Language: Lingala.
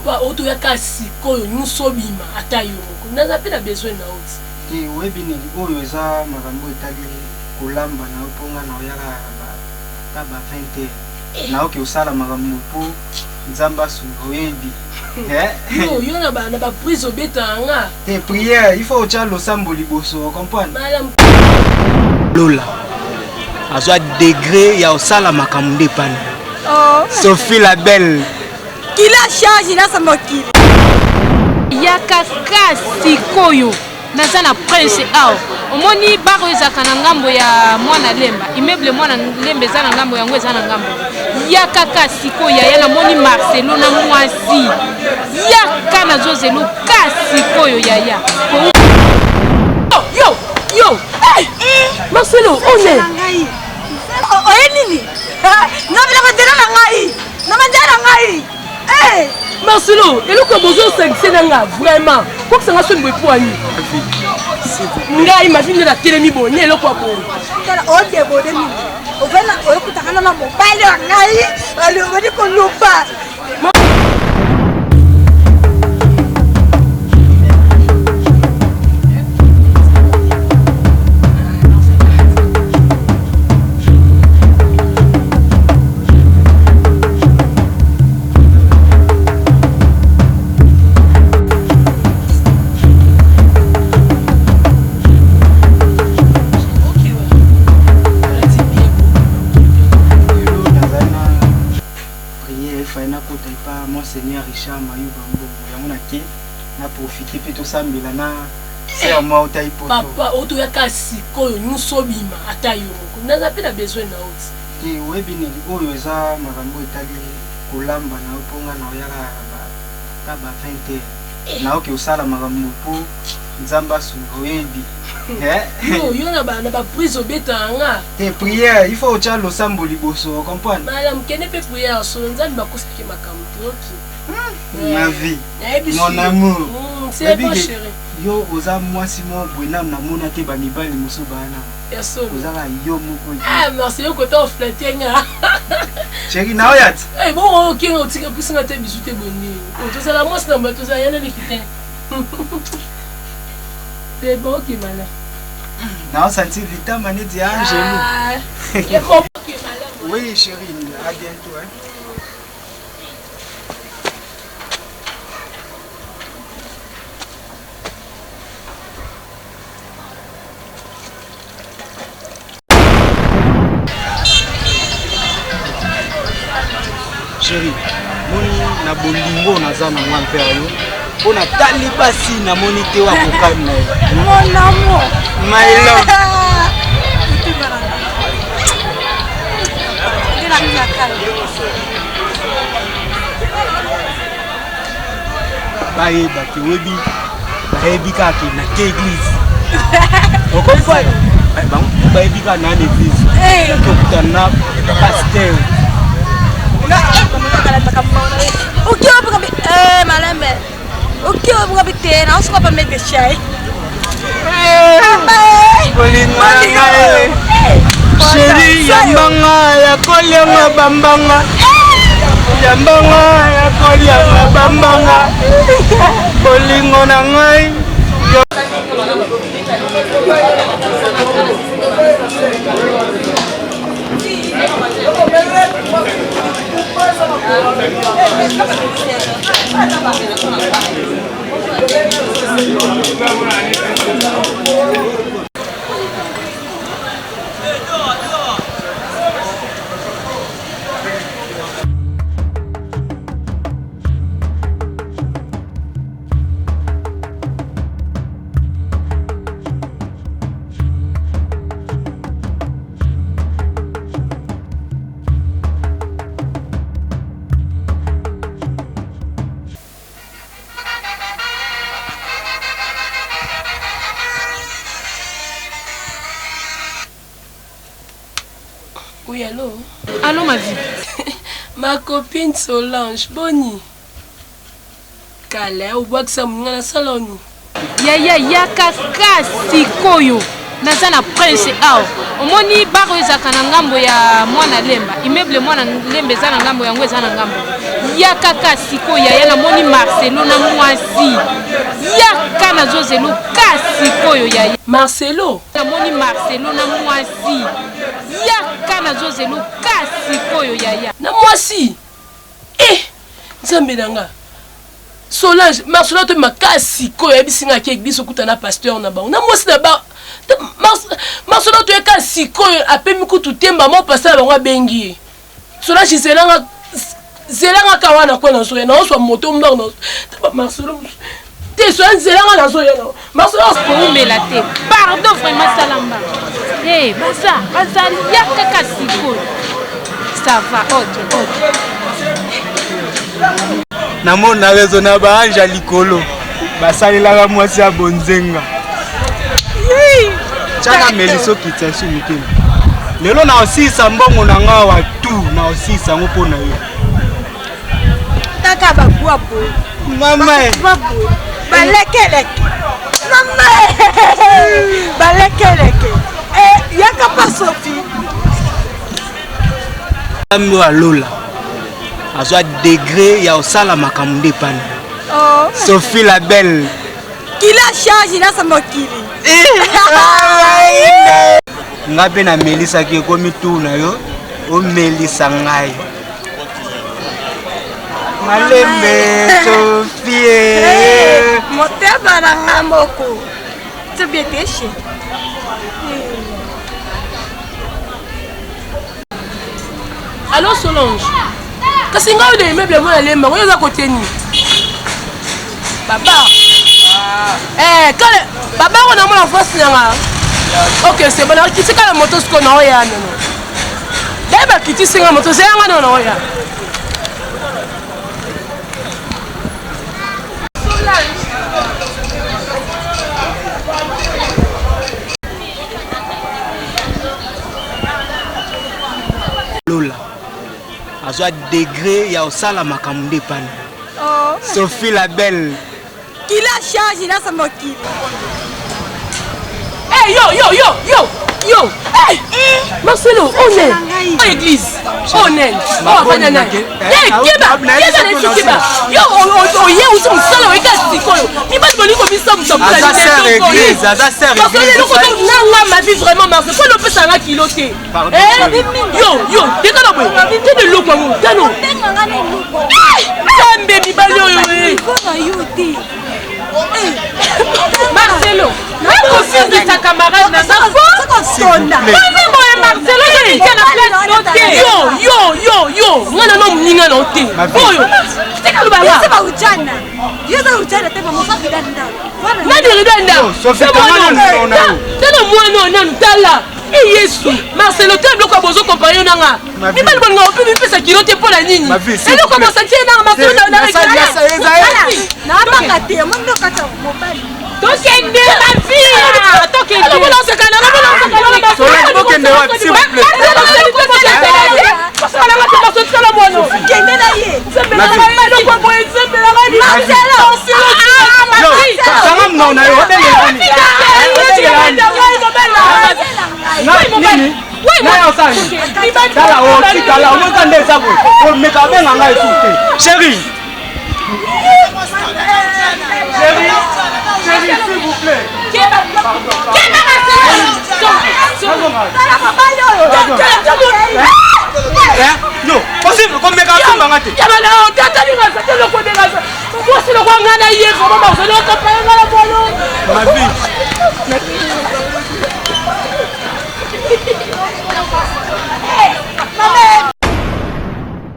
Papa, auto ya kasi koyo nyuso bima atayo. Naza pe na besoin na oti. Ti webini oyo eza makambo etali kolamba na ponga na oyala ba 20. Na oki osala makambo po nzamba su oyebi. Yo na ba prise obeta nga. Te prière, il faut cha lo sambo liboso, comprendre? Madame Lola. Azwa degré ya osala makambo de pana. Oh. Sophie la belle. Qui la charge na samba qui. Yaka kasi koyo. Nazana prince ao. Omoni baro ezaka na ngambo ya mwana lemba. Immeuble mwana lemba ezana ngambo yango ezana ngambo. Yaka kasi koyo ya na moni Marcelo na mwasi. Yaka na zozelo kasi koyo ya. Yo. Hey! Marcelo, oye. Oye nini? Na bila badela na ngai. Na mandela ngai. Eh! Marcelo, eloko bozo sanctionner nga vraiment. Pour que ça nga so mbwe poani. Ngai imagine la telemi bonne eloko apo. Kala oye bode nini? Ovela oyokutana na mobile wa ngai. Ale obodi ko lupa. Seigneur Richard Mayuba Mbongo yamona ke na profiter pe to sambela na c'est moi otai poto. Papa auto ya kasi koyo nyuso bima atayo. Naza pe na besoin na oti. Ti webini oyo eza makambo etali kolamba na ponga na oyala ba 20. Na oki osala makambo po nzamba su oyebi. Yo na ba prise obeta nga. Te prière, il faut cha lo sambo liboso, comprendre? Madame kene pe prière so nzambe bakosiki makambo toki. Ma vie, mon amour. C'est bon chéri. Yo oza mwasi mo bwenam na mona te ba mibali muso bana. Personne. Oza la yo moko. Ah merci yo koto flatter nga. Chéri na oyat. Eh bon OK on tika pusinga te bisute boni. To sala mwasi na mbato za yana likite. C'est bon qui mala. Na senti vita maneti angelo. C'est bon qui mala. Oui chéri, à bientôt hein. Chéri, moni na bolingo naza na mwa mpera yo. Pona tali basi na moni te wa kokana. Mon amour. My love. Baye baki webi. Baye bika ki na église. Okompa. Baye bika na église. Kokutana pasteur. Ok, malembe. Ok, on va biter, on se va pas mettre des chais. Chérie, yambanga ya kolenga bambanga. Yambanga ya kolenga bambanga. Bolingo na ngai. Oui, allô? Allô, ma vie. Ma copine Solange, Boni. Kale, au bois que ça m'a salon. Yaka kasi koyo. Nazana prince ao. Omoni baro ezaka na ngambo ya mwana lemba. Immeuble mwana lemba ezana ngambo yango ezana ngambo. ya kaka siko yaya namoni Marcelo na mwasi yaka nazozelo kasi koyo yaya Marcelo namoni Marcelo na mwasi yaka nazozelo kasi koyo yaya na mwasi nzambe nanga Solange Marcelo to makasi koyo ebisinga ke biso kutana pasteur na ba na mwasi na ba Marcelo to ekasi koyo apemi kutu temba mo pasteur bango bengi Solange zelanga kawana kwa na soya na oswa moto mndor na Marcelo te soya zelanga na soya na Marcelo pour me la te pardon vraiment salamba basa yaka kasi koyo ça va ok namona rezo na baanja likolo basalelaka mwasi ya bonzenga tiaka meliso kitsa sumikena lelo na osisa mbongo na nga wa tu na osisa yango mpo na yo taka babuapo mama balekeleke mama balekeleke yaka pa Sophie ambo alola azwa degré ya osala makambo nde pana Sophie la belle kila charge na sa mokili nga mpe namelisaki ekomi tu na yo omelisa ngai malembe Sophie motema na nga moko tobieteshe Allô Solange kasi nga de immeuble mo lemba ngo yoza koteni baba kale baba ko na mona face nyanga OK c'est bon kiti kala moto sko na oya nono deba kiti singa moto senga nono oya Lola azwa degré ya osala makambo nde pana Sophie la belle kila charge na sa mokili yo Marcelo onen église onen banana kiba yo oye usi musala weka sikoyo ni ba boli ko bisamsa pour la église aza sœur église nanga ma vie vraiment Marcelo ko le pesa nga kilo te yo deka na boy te de loko ngo tano tenga na luko kambe mibali oyo Marcelo confie de ta camarade na sa sonda Marcelo il tient la place noté yo ngana no mninga noté oyo tika lubanga sema ujana yeza ujana tena mosafi danda nani ridanda Sophie kamano na yo tena mwana nanu tala Yesu Marcelo te bloko bozo compagnon nanga ni bali bonga opi pesa kilote pour la nini ele ko mosatie nanga Marcelo na na banga te mondo kata mobali tokende ma fille tokende na bona sekana Solange bokende wapi s'il vous plaît parce que la moto se tala mono kende na ye sembela ngalo kwa boye sembela ngani Marcelo non na yo nini na osani tala o tikala o mokande sabo o meka benga ngai futé chérie s'il vous plaît no possible comme meka tumba ngate ya bana tata ni ngasa telo ko denga so ko silo ko ngana ye ko ba so lo ko pa ngana